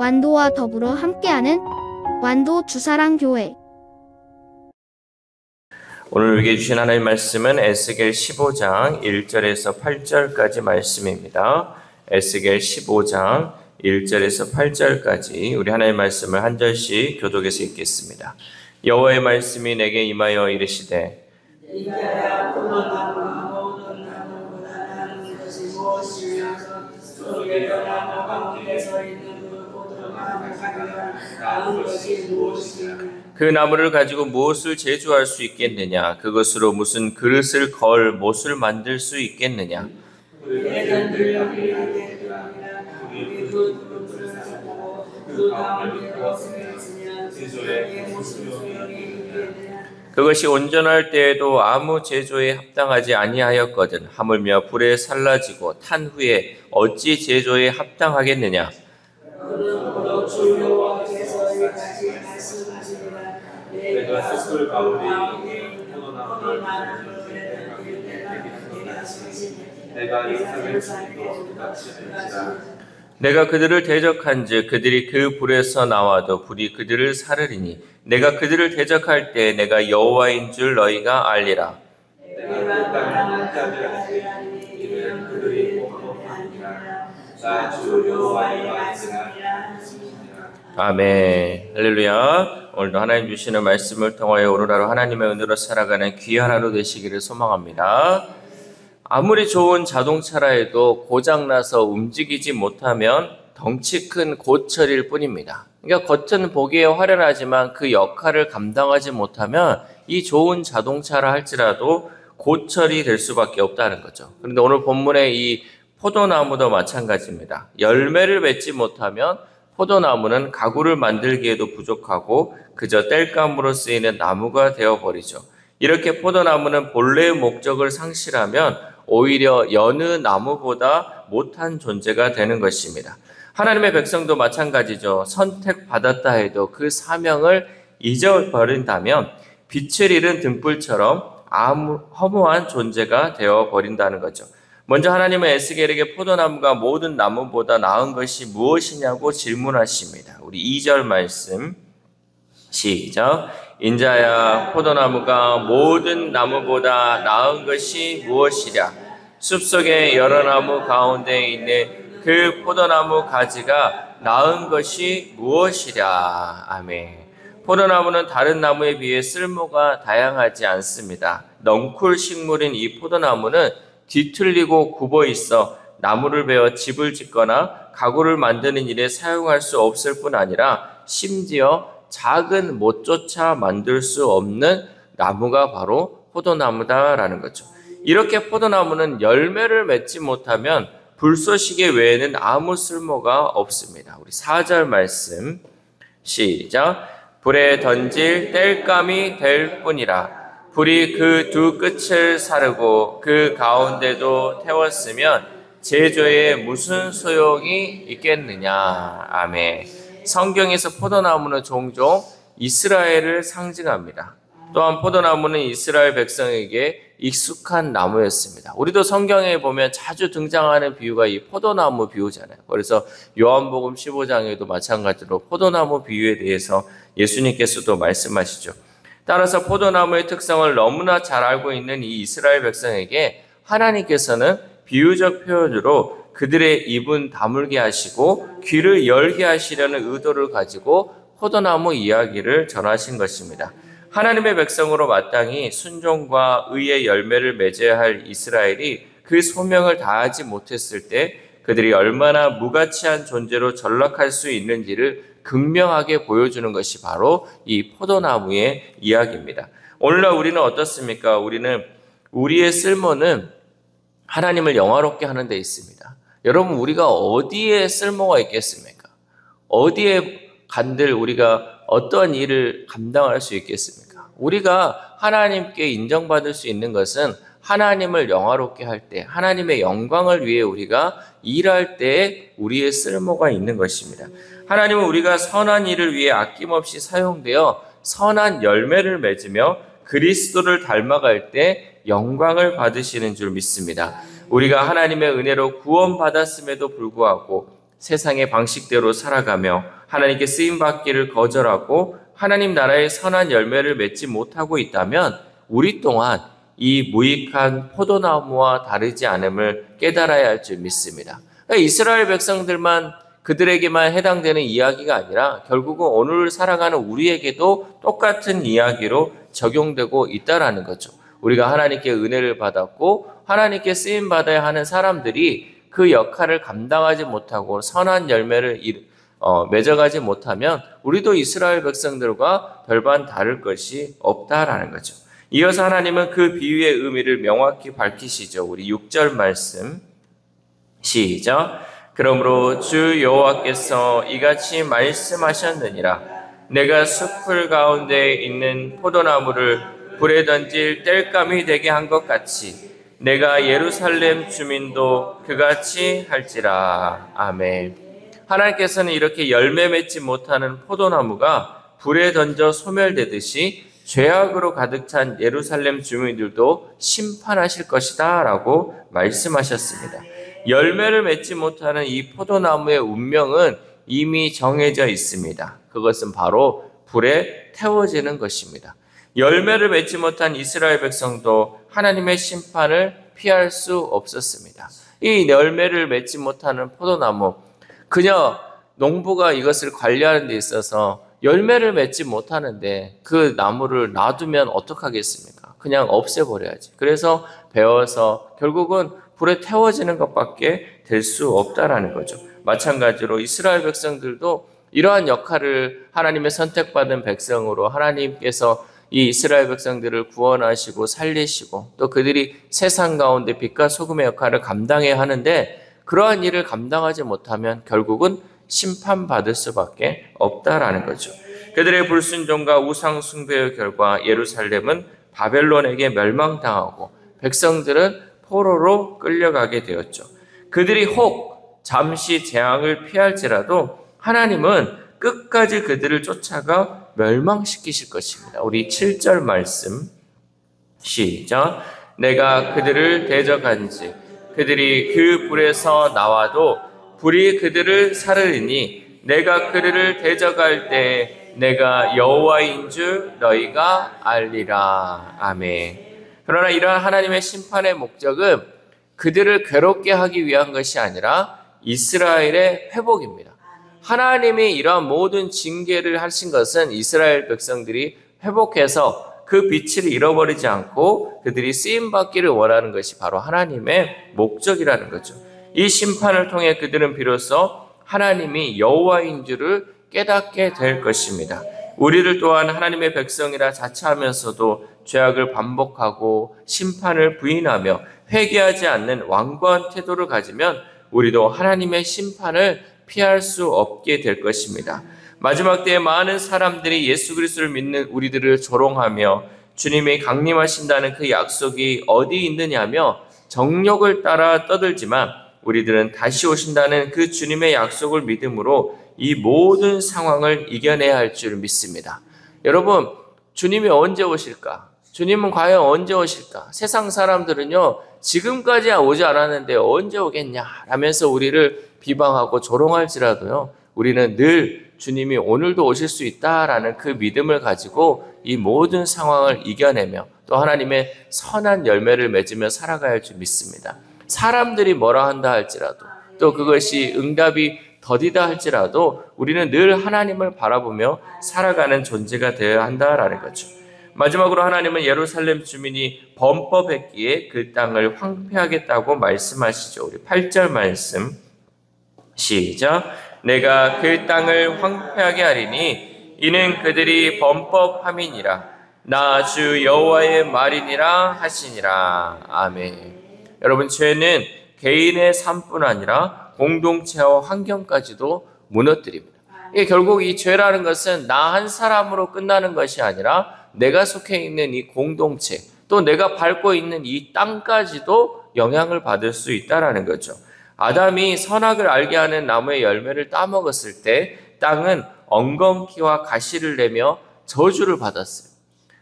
완도와 더불어 함께하는 완도 주사랑교회. 오늘 우리에게 주신 하나님의 말씀은 에스겔 15장 1절에서 8절까지 말씀입니다. 에스겔 15장 1절에서 8절까지 우리 하나님의 말씀을 한 절씩 교독해서 읽겠습니다. 여호와의 말씀이 내게 임하여 이르시되 그 나무를 가지고 무엇을 제조할 수 있겠느냐? 그것으로 무슨 그릇을 걸 못을 만들 수 있겠느냐? 그것이 온전할 때에도 아무 제조에 합당하지 아니하였거든. 하물며 불에 살라지고 탄 후에 어찌 제조에 합당하겠느냐? 내가 그들을 대적한즉 그들이 그 불에서 나와도 불이 그들을 사르리니 내가 그들을 대적할 때 내가 여호와인 줄 너희가 알리라. 아멘. 할렐루야. 오늘도 하나님 주시는 말씀을 통하여 오늘 하루 하나님의 은혜로 살아가는 귀한 하루 되시기를 소망합니다. 아무리 좋은 자동차라 해도 고장나서 움직이지 못하면 덩치 큰 고철일 뿐입니다. 그러니까 겉은 보기에 화려하지만 그 역할을 감당하지 못하면 이 좋은 자동차라 할지라도 고철이 될 수밖에 없다는 거죠. 그런데 오늘 본문의 이 포도나무도 마찬가지입니다. 열매를 맺지 못하면 포도나무는 가구를 만들기에도 부족하고 그저 땔감으로 쓰이는 나무가 되어버리죠. 이렇게 포도나무는 본래의 목적을 상실하면 오히려 여느 나무보다 못한 존재가 되는 것입니다. 하나님의 백성도 마찬가지죠. 선택받았다 해도 그 사명을 잊어버린다면 빛을 잃은 등불처럼 허무한 존재가 되어버린다는 거죠. 먼저 하나님은 에스겔에게 포도나무가 모든 나무보다 나은 것이 무엇이냐고 질문하십니다. 우리 2절 말씀 시작. 인자야, 포도나무가 모든 나무보다 나은 것이 무엇이랴? 숲속의 여러 나무 가운데 있는 그 포도나무 가지가 나은 것이 무엇이랴? 아멘. 포도나무는 다른 나무에 비해 쓸모가 다양하지 않습니다. 넝쿨 식물인 이 포도나무는 뒤틀리고 굽어 있어 나무를 베어 집을 짓거나 가구를 만드는 일에 사용할 수 없을 뿐 아니라 심지어 작은 못조차 만들 수 없는 나무가 바로 포도나무다라는 거죠. 이렇게 포도나무는 열매를 맺지 못하면 불쏘시개 외에는 아무 쓸모가 없습니다. 우리 4절 말씀 시작. 불에 던질 땔감이 될 뿐이라. 불이 그 두 끝을 사르고 그 가운데도 태웠으면 제조에 무슨 소용이 있겠느냐. 아멘. 성경에서 포도나무는 종종 이스라엘을 상징합니다. 또한 포도나무는 이스라엘 백성에게 익숙한 나무였습니다. 우리도 성경에 보면 자주 등장하는 비유가 이 포도나무 비유잖아요. 그래서 요한복음 15장에도 마찬가지로 포도나무 비유에 대해서 예수님께서도 말씀하시죠. 따라서 포도나무의 특성을 너무나 잘 알고 있는 이 이스라엘 백성에게 하나님께서는 비유적 표현으로 그들의 입은 다물게 하시고 귀를 열게 하시려는 의도를 가지고 포도나무 이야기를 전하신 것입니다. 하나님의 백성으로 마땅히 순종과 의의 열매를 맺어야 할 이스라엘이 그 소명을 다하지 못했을 때 그들이 얼마나 무가치한 존재로 전락할 수 있는지를 극명하게 보여주는 것이 바로 이 포도나무의 이야기입니다. 오늘날 우리는 어떻습니까? 우리는 우리의 쓸모는 하나님을 영화롭게 하는 데 있습니다. 여러분, 우리가 어디에 쓸모가 있겠습니까? 어디에 간들 우리가 어떠한 일을 감당할 수 있겠습니까? 우리가 하나님께 인정받을 수 있는 것은 하나님을 영화롭게 할 때, 하나님의 영광을 위해 우리가 일할 때 우리의 쓸모가 있는 것입니다. 하나님은 우리가 선한 일을 위해 아낌없이 사용되어 선한 열매를 맺으며 그리스도를 닮아갈 때 영광을 받으시는 줄 믿습니다. 우리가 하나님의 은혜로 구원받았음에도 불구하고 세상의 방식대로 살아가며 하나님께 쓰임받기를 거절하고 하나님 나라의 선한 열매를 맺지 못하고 있다면 우리 또한 이 무익한 포도나무와 다르지 않음을 깨달아야 할 줄 믿습니다. 그러니까 이스라엘 백성들만 그들에게만 해당되는 이야기가 아니라 결국은 오늘 살아가는 우리에게도 똑같은 이야기로 적용되고 있다라는 거죠. 우리가 하나님께 은혜를 받았고 하나님께 쓰임받아야 하는 사람들이 그 역할을 감당하지 못하고 선한 열매를 맺어가지 못하면 우리도 이스라엘 백성들과 별반 다를 것이 없다라는 거죠. 이어서 하나님은 그 비유의 의미를 명확히 밝히시죠. 우리 6절 말씀 시작. 그러므로 주 여호와께서 이같이 말씀하셨느니라. 내가 숲풀 가운데 있는 포도나무를 불에 던질 땔감이 되게 한 것 같이 내가 예루살렘 주민도 그같이 할지라. 아멘. 하나님께서는 이렇게 열매 맺지 못하는 포도나무가 불에 던져 소멸되듯이 죄악으로 가득 찬 예루살렘 주민들도 심판하실 것이다 라고 말씀하셨습니다. 열매를 맺지 못하는 이 포도나무의 운명은 이미 정해져 있습니다. 그것은 바로 불에 태워지는 것입니다. 열매를 맺지 못한 이스라엘 백성도 하나님의 심판을 피할 수 없었습니다. 이 열매를 맺지 못하는 포도나무, 그냥 농부가 이것을 관리하는 데 있어서 열매를 맺지 못하는데 그 나무를 놔두면 어떡하겠습니까? 그냥 없애버려야지. 그래서 베어서 결국은 불에 태워지는 것밖에 될 수 없다라는 거죠. 마찬가지로 이스라엘 백성들도 이러한 역할을 하나님의 선택받은 백성으로 하나님께서 이 이스라엘 백성들을 구원하시고 살리시고 또 그들이 세상 가운데 빛과 소금의 역할을 감당해야 하는데 그러한 일을 감당하지 못하면 결국은 심판받을 수밖에 없다라는 거죠. 그들의 불순종과 우상 숭배의 결과 예루살렘은 바벨론에게 멸망당하고 백성들은 포로로 끌려가게 되었죠. 그들이 혹 잠시 재앙을 피할지라도 하나님은 끝까지 그들을 쫓아가 멸망시키실 것입니다. 우리 7절 말씀 시작. 내가 그들을 대적한지 그들이 그 불에서 나와도 불이 그들을 사르리니 내가 그들을 대적할 때 내가 여호와인 줄 너희가 알리라. 아멘. 그러나 이러한 하나님의 심판의 목적은 그들을 괴롭게 하기 위한 것이 아니라 이스라엘의 회복입니다. 하나님이 이러한 모든 징계를 하신 것은 이스라엘 백성들이 회복해서 그 빛을 잃어버리지 않고 그들이 쓰임받기를 원하는 것이 바로 하나님의 목적이라는 거죠. 이 심판을 통해 그들은 비로소 하나님이 여호와인 줄을 깨닫게 될 것입니다. 우리들 또한 하나님의 백성이라 자처하면서도 죄악을 반복하고 심판을 부인하며 회개하지 않는 완고한 태도를 가지면 우리도 하나님의 심판을 피할 수 없게 될 것입니다. 마지막 때에 많은 사람들이 예수 그리스도를 믿는 우리들을 조롱하며 주님이 강림하신다는 그 약속이 어디 있느냐며 정욕을 따라 떠들지만 우리들은 다시 오신다는 그 주님의 약속을 믿음으로 이 모든 상황을 이겨내야 할 줄 믿습니다. 여러분, 주님이 언제 오실까? 주님은 과연 언제 오실까? 세상 사람들은요, 지금까지 오지 않았는데 언제 오겠냐? 라면서 우리를 비방하고 조롱할지라도요, 우리는 늘 주님이 오늘도 오실 수 있다라는 그 믿음을 가지고 이 모든 상황을 이겨내며 또 하나님의 선한 열매를 맺으며 살아가야 할 줄 믿습니다. 사람들이 뭐라 한다 할지라도 또 그것이 응답이 더디다 할지라도 우리는 늘 하나님을 바라보며 살아가는 존재가 되어야 한다라는 거죠. 마지막으로 하나님은 예루살렘 주민이 범법했기에 그 땅을 황폐하겠다고 말씀하시죠. 우리 8절 말씀 시작. 내가 그 땅을 황폐하게 하리니 이는 그들이 범법함이니라. 나 주 여호와의 말이니라 하시니라. 아멘. 여러분, 죄는 개인의 삶뿐 아니라 공동체와 환경까지도 무너뜨립니다. 이게 결국 이 죄라는 것은 나 한 사람으로 끝나는 것이 아니라 내가 속해 있는 이 공동체, 또 내가 밟고 있는 이 땅까지도 영향을 받을 수 있다는 거죠. 아담이 선악을 알게 하는 나무의 열매를 따먹었을 때 땅은 엉겅퀴와 가시를 내며 저주를 받았어요.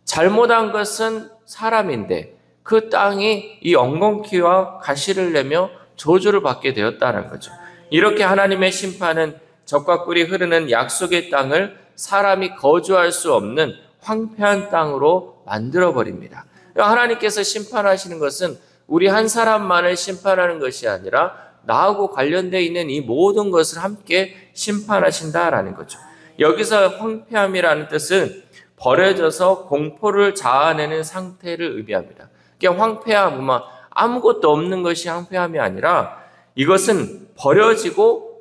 잘못한 것은 사람인데 그 땅이 이 엉겅퀴와 가시를 내며 저주를 받게 되었다는 거죠. 이렇게 하나님의 심판은 적과 꿀이 흐르는 약속의 땅을 사람이 거주할 수 없는 황폐한 땅으로 만들어버립니다. 하나님께서 심판하시는 것은 우리 한 사람만을 심판하는 것이 아니라 나하고 관련되어 있는 이 모든 것을 함께 심판하신다라는 거죠. 여기서 황폐함이라는 뜻은 버려져서 공포를 자아내는 상태를 의미합니다. 그러니까 황폐함은 아무것도 없는 것이 황폐함이 아니라 이것은 버려지고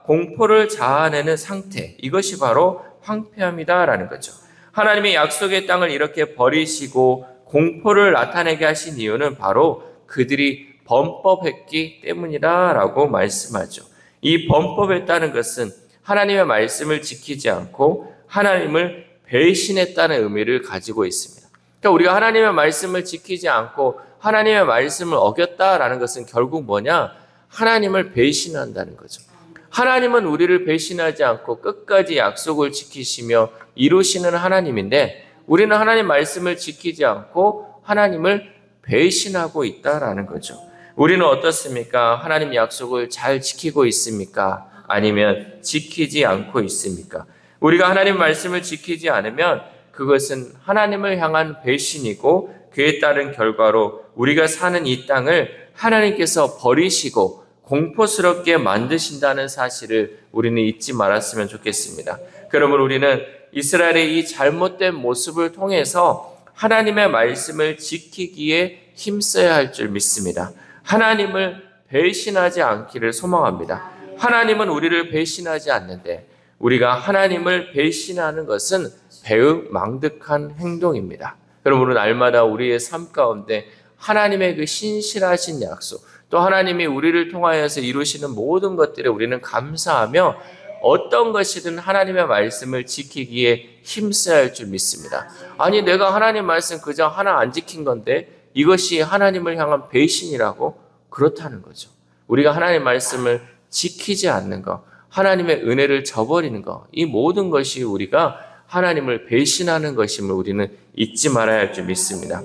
공포를 자아내는 상태, 이것이 바로 황폐함이다라는 거죠. 하나님의 약속의 땅을 이렇게 버리시고 공포를 나타내게 하신 이유는 바로 그들이 범법했기 때문이다라고 말씀하죠. 이 범법했다는 것은 하나님의 말씀을 지키지 않고 하나님을 배신했다는 의미를 가지고 있습니다. 그러니까 우리가 하나님의 말씀을 지키지 않고 하나님의 말씀을 어겼다라는 것은 결국 뭐냐? 하나님을 배신한다는 거죠. 하나님은 우리를 배신하지 않고 끝까지 약속을 지키시며 이루시는 하나님인데 우리는 하나님 말씀을 지키지 않고 하나님을 배신하고 있다라는 거죠. 우리는 어떻습니까? 하나님 약속을 잘 지키고 있습니까? 아니면 지키지 않고 있습니까? 우리가 하나님 말씀을 지키지 않으면 그것은 하나님을 향한 배신이고 그에 따른 결과로 우리가 사는 이 땅을 하나님께서 버리시고 공포스럽게 만드신다는 사실을 우리는 잊지 말았으면 좋겠습니다. 그러므로 우리는 이스라엘의 이 잘못된 모습을 통해서 하나님의 말씀을 지키기에 힘써야 할 줄 믿습니다. 하나님을 배신하지 않기를 소망합니다. 하나님은 우리를 배신하지 않는데 우리가 하나님을 배신하는 것은 배우 망득한 행동입니다. 그러므로 날마다 우리의 삶 가운데 하나님의 그 신실하신 약속, 또 하나님이 우리를 통하여서 이루시는 모든 것들에 우리는 감사하며 어떤 것이든 하나님의 말씀을 지키기에 힘써야 할 줄 믿습니다. 아니 내가 하나님 말씀 그저 하나 안 지킨 건데 이것이 하나님을 향한 배신이라고? 그렇다는 거죠. 우리가 하나님 말씀을 지키지 않는 것, 하나님의 은혜를 저버리는 것, 이 모든 것이 우리가 하나님을 배신하는 것임을 우리는 잊지 말아야 할 줄 믿습니다.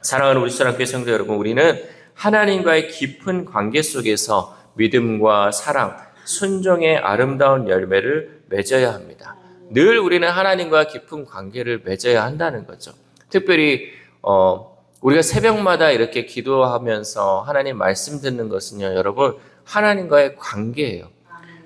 사랑하는 우리 사랑교회 성도 여러분, 우리는 하나님과의 깊은 관계 속에서 믿음과 사랑, 순종의 아름다운 열매를 맺어야 합니다. 늘 우리는 하나님과 깊은 관계를 맺어야 한다는 거죠. 특별히 우리가 새벽마다 이렇게 기도하면서 하나님 말씀 듣는 것은요, 여러분, 하나님과의 관계예요.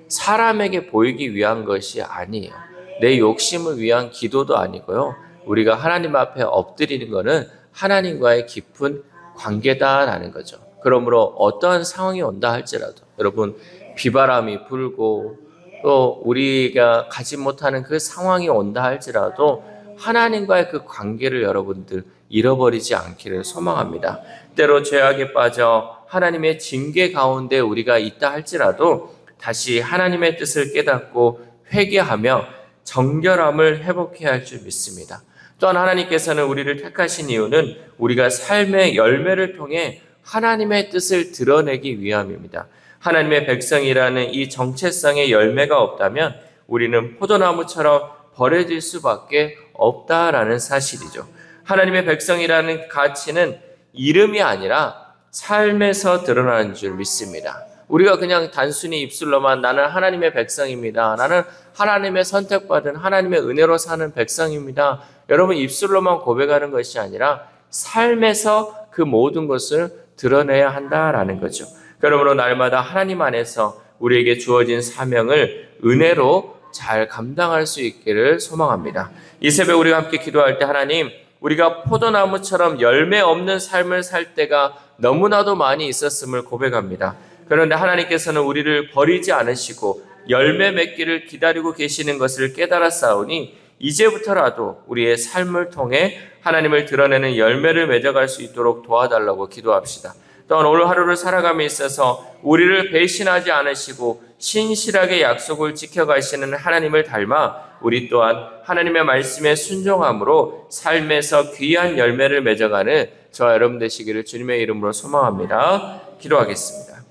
사람에게 보이기 위한 것이 아니에요. 내 욕심을 위한 기도도 아니고요. 우리가 하나님 앞에 엎드리는 것은 하나님과의 깊은 관계다라는 거죠. 그러므로 어떠한 상황이 온다 할지라도 여러분 비바람이 불고 또 우리가 가지 못하는 그 상황이 온다 할지라도 하나님과의 그 관계를 여러분들 잃어버리지 않기를 소망합니다. 때로 죄악에 빠져 하나님의 징계 가운데 우리가 있다 할지라도 다시 하나님의 뜻을 깨닫고 회개하며 정결함을 회복해야 할 줄 믿습니다. 또한 하나님께서는 우리를 택하신 이유는 우리가 삶의 열매를 통해 하나님의 뜻을 드러내기 위함입니다. 하나님의 백성이라는 이 정체성의 열매가 없다면 우리는 포도나무처럼 버려질 수밖에 없다라는 사실이죠. 하나님의 백성이라는 가치는 이름이 아니라 삶에서 드러나는 줄 믿습니다. 우리가 그냥 단순히 입술로만 나는 하나님의 백성입니다. 나는 하나님의 선택받은 하나님의 은혜로 사는 백성입니다. 여러분 입술로만 고백하는 것이 아니라 삶에서 그 모든 것을 드러내야 한다라는 거죠. 그러므로 날마다 하나님 안에서 우리에게 주어진 사명을 은혜로 잘 감당할 수 있기를 소망합니다. 이 새벽 우리가 함께 기도할 때 하나님, 우리가 포도나무처럼 열매 없는 삶을 살 때가 너무나도 많이 있었음을 고백합니다. 그런데 하나님께서는 우리를 버리지 않으시고 열매 맺기를 기다리고 계시는 것을 깨달았사오니 이제부터라도 우리의 삶을 통해 하나님을 드러내는 열매를 맺어갈 수 있도록 도와달라고 기도합시다. 또한 오늘 하루를 살아감에 있어서 우리를 배신하지 않으시고 신실하게 약속을 지켜가시는 하나님을 닮아 우리 또한 하나님의 말씀에 순종함으로 삶에서 귀한 열매를 맺어가는 저와 여러분 되시기를 주님의 이름으로 소망합니다. 기도하겠습니다.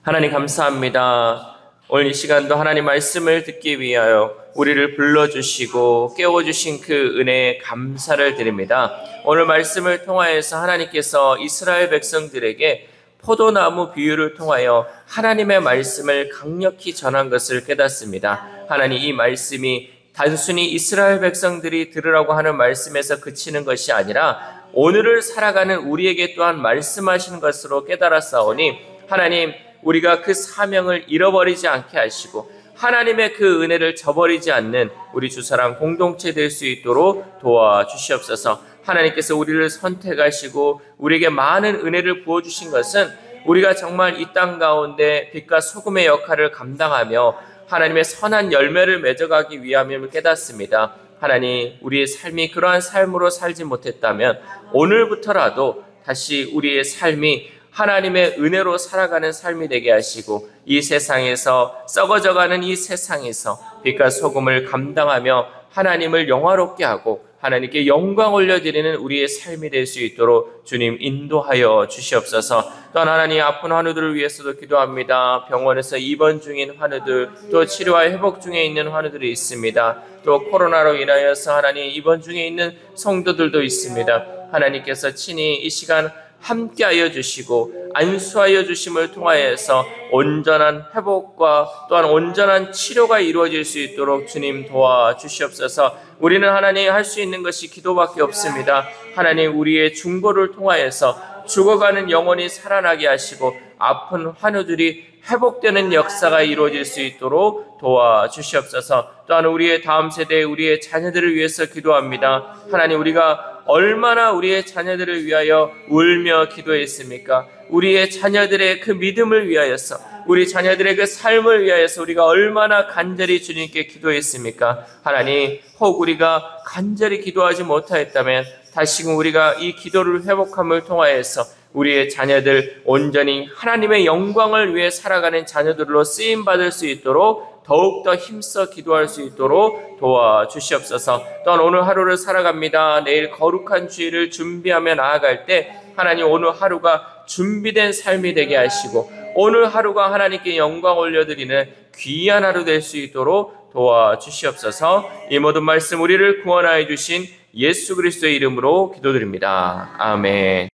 하나님 감사합니다. 오늘 이 시간도 하나님 말씀을 듣기 위하여 우리를 불러주시고 깨워주신 그 은혜에 감사를 드립니다. 오늘 말씀을 통하여서 하나님께서 이스라엘 백성들에게 포도나무 비유를 통하여 하나님의 말씀을 강력히 전한 것을 깨닫습니다. 하나님, 이 말씀이 단순히 이스라엘 백성들이 들으라고 하는 말씀에서 그치는 것이 아니라 오늘을 살아가는 우리에게 또한 말씀하시는 것으로 깨달았사오니 하나님, 우리가 그 사명을 잃어버리지 않게 하시고 하나님의 그 은혜를 저버리지 않는 우리 주사랑 공동체 될 수 있도록 도와주시옵소서. 하나님께서 우리를 선택하시고 우리에게 많은 은혜를 부어주신 것은 우리가 정말 이 땅 가운데 빛과 소금의 역할을 감당하며 하나님의 선한 열매를 맺어가기 위함임을 깨닫습니다. 하나님, 우리의 삶이 그러한 삶으로 살지 못했다면 오늘부터라도 다시 우리의 삶이 하나님의 은혜로 살아가는 삶이 되게 하시고 이 세상에서 썩어져가는 이 세상에서 빛과 소금을 감당하며 하나님을 영화롭게 하고 하나님께 영광 올려드리는 우리의 삶이 될 수 있도록 주님 인도하여 주시옵소서. 또한 하나님, 아픈 환우들을 위해서도 기도합니다. 병원에서 입원 중인 환우들, 또 치료와 회복 중에 있는 환우들이 있습니다. 또 코로나로 인하여서 하나님 입원 중에 있는 성도들도 있습니다. 하나님께서 친히 이 시간 함께하여 주시고 안수하여 주심을 통하여서 온전한 회복과 또한 온전한 치료가 이루어질 수 있도록 주님 도와주시옵소서. 우리는 하나님 할 수 있는 것이 기도밖에 없습니다. 하나님, 우리의 중보를 통하여서 죽어가는 영혼이 살아나게 하시고 아픈 환우들이 회복되는 역사가 이루어질 수 있도록 도와주시옵소서. 또한 우리의 다음 세대, 우리의 자녀들을 위해서 기도합니다. 하나님, 우리가 얼마나 우리의 자녀들을 위하여 울며 기도했습니까? 우리의 자녀들의 그 믿음을 위하여서, 우리 자녀들의 그 삶을 위하여서 우리가 얼마나 간절히 주님께 기도했습니까? 하나님, 혹 우리가 간절히 기도하지 못하였다면 다시금 우리가 이 기도를 회복함을 통하여서 우리의 자녀들 온전히 하나님의 영광을 위해 살아가는 자녀들로 쓰임받을 수 있도록 더욱더 힘써 기도할 수 있도록 도와주시옵소서. 또한 오늘 하루를 살아갑니다. 내일 거룩한 주일을 준비하며 나아갈 때 하나님, 오늘 하루가 준비된 삶이 되게 하시고 오늘 하루가 하나님께 영광 올려드리는 귀한 하루 될 수 있도록 도와주시옵소서. 이 모든 말씀 우리를 구원하여 주신 예수 그리스도의 이름으로 기도드립니다. 아멘.